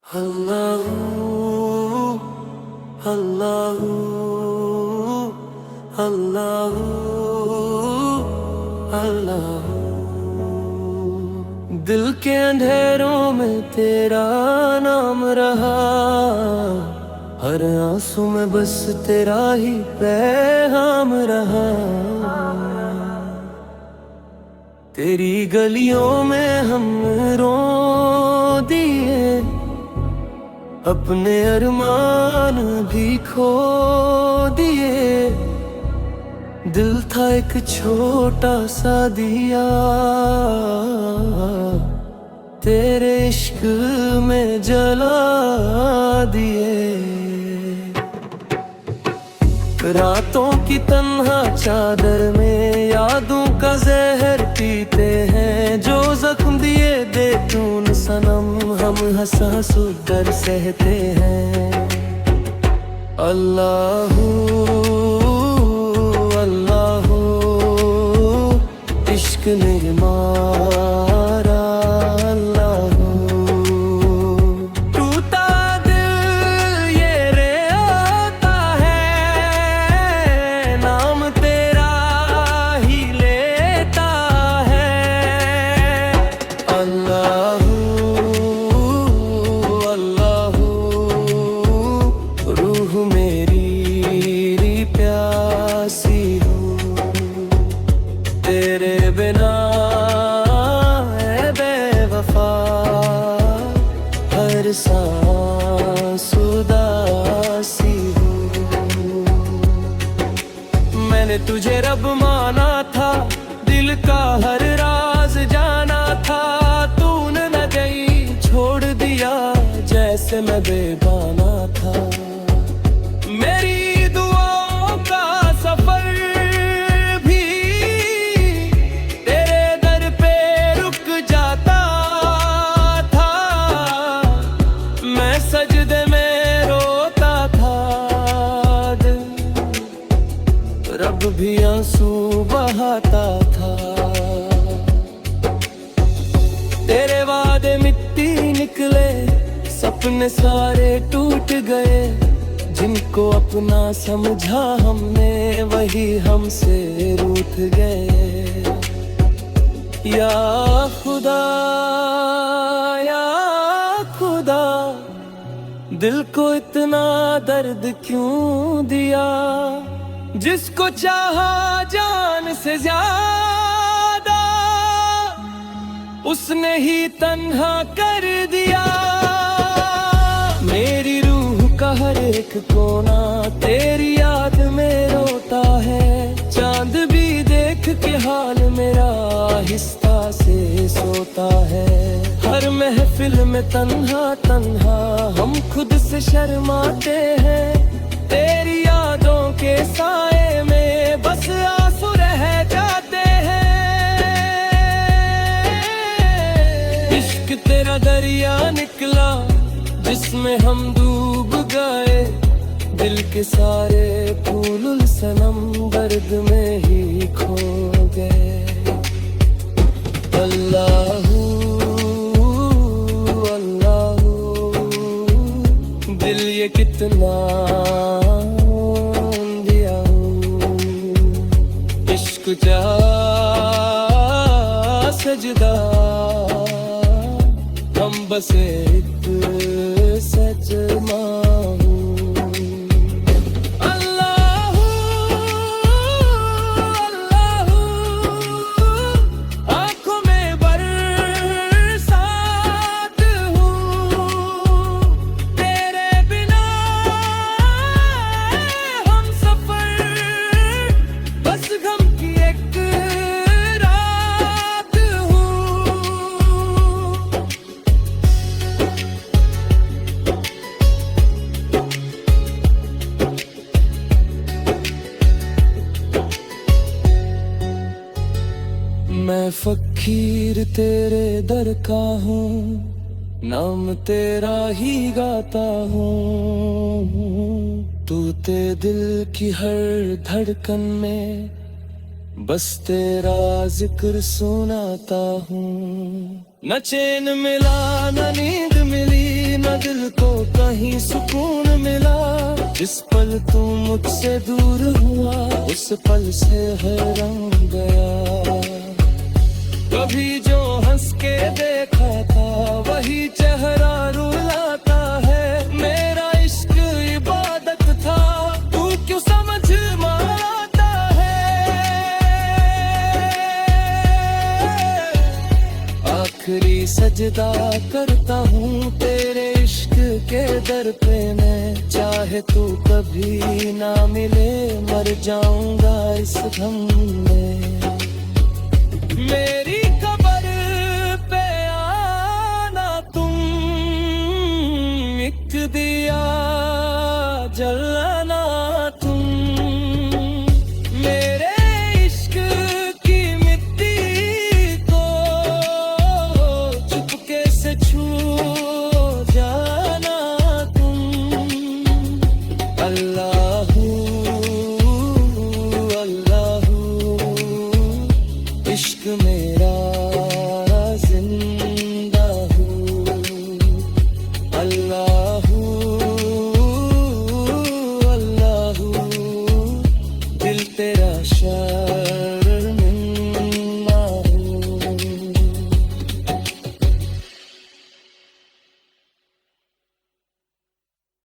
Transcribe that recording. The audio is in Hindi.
अल्लाहू अल्लाहू अल्लाहू अल्लाहू। दिल के अंधेरों में तेरा नाम रहा, हर आंसू में बस तेरा ही पैगाम रहा। तेरी गलियों में हम रो दिए, अपने अरमान भी खो दिए। दिल था एक छोटा सा दिया, तेरे इश्क में जला दिए। रातों की तन्हा चादर में यादों का जहर पीते हैं, जो जख्म दिए दे तूने सनम हम हंस हंस कर सहते हैं। अल्लाहू अल्लाहू इश्क ने मारा। अल्लाहू टूटा दिल ये रोता है, नाम तेरा ही लेता है। अल्लाहू अल्लाहू रूह मेरी प्यासी हो, तेरे बिना है बेवफा हर सांस उदासी हो। मैंने तुझे रब माना था, दिल का हर राज जाना था। तूने न गई छोड़ दिया जैसे मैं बेगाना था। मेरी दुआओं का सफर भी तेरे दर पे रुक जाता था। मैं सजदे में रोता था, दिल रब भी आंसू बहाता था। तेरे वादे मिट्टी निकले, सपने सारे टूट गए। जिनको अपना समझा हमने वही हमसे रूठ गए। या खुदा या खुदा, दिल को इतना दर्द क्यों दिया। जिसको चाहा जान से ज्यादा, उसने ही तन्हा कर दिया। मेरी रूह का हर एक कोना तेरी याद में रोता है। चांद भी देख के हाल मेरा आहिस्ता से सोता है। हर महफिल में तन्हा तन्हा हम खुद से शर्माते हैं। तेरी यादों के साए में बस आंसू रह जाते हैं। इश्क तेरा दरिया निकला जिसमें हम डूब गए। दिल के सारे फूल सनम दर्द में ही खो गए। अल्लाहू अल्लाहू दिल ये कितना दिया हूँ। इश्क जा सजदा हम बस एक सजमा हूँ। अल्लाहू अल्लाहू आँखों में बरसात हूँ। तेरे बिना हम सफर बस गम की एक रात हूँ। मैं फकीर तेरे दर का हूँ, नाम तेरा ही गाता हूँ। तू ते दिल की हर धड़कन में बस तेरा जिक्र सुनाता हूँ। न चैन मिला न नींद मिली न दिल ही सुकून मिला। जिस पल तू मुझसे दूर हुआ, उस पल से हर रंग गया। कभी जो हंस के देखा था, वही चेहरा रुलाता है। मेरा इश्क इबादत था, तू क्यों समझ मारता है। आखिरी सजदा करता हूँ तेरे इश्क के दर पे मैं। चाहे तू कभी ना मिले, मर जाऊंगा इस गम में। मेरी कब्र पे आना तुम, एक दिया जलाना तुम। मेरे इश्क की मिट्टी को चुपके से छू जाना तुम। अल्लाहू अल्लाहू, इश्क मेरा जिंदा हूँ। अल्लाह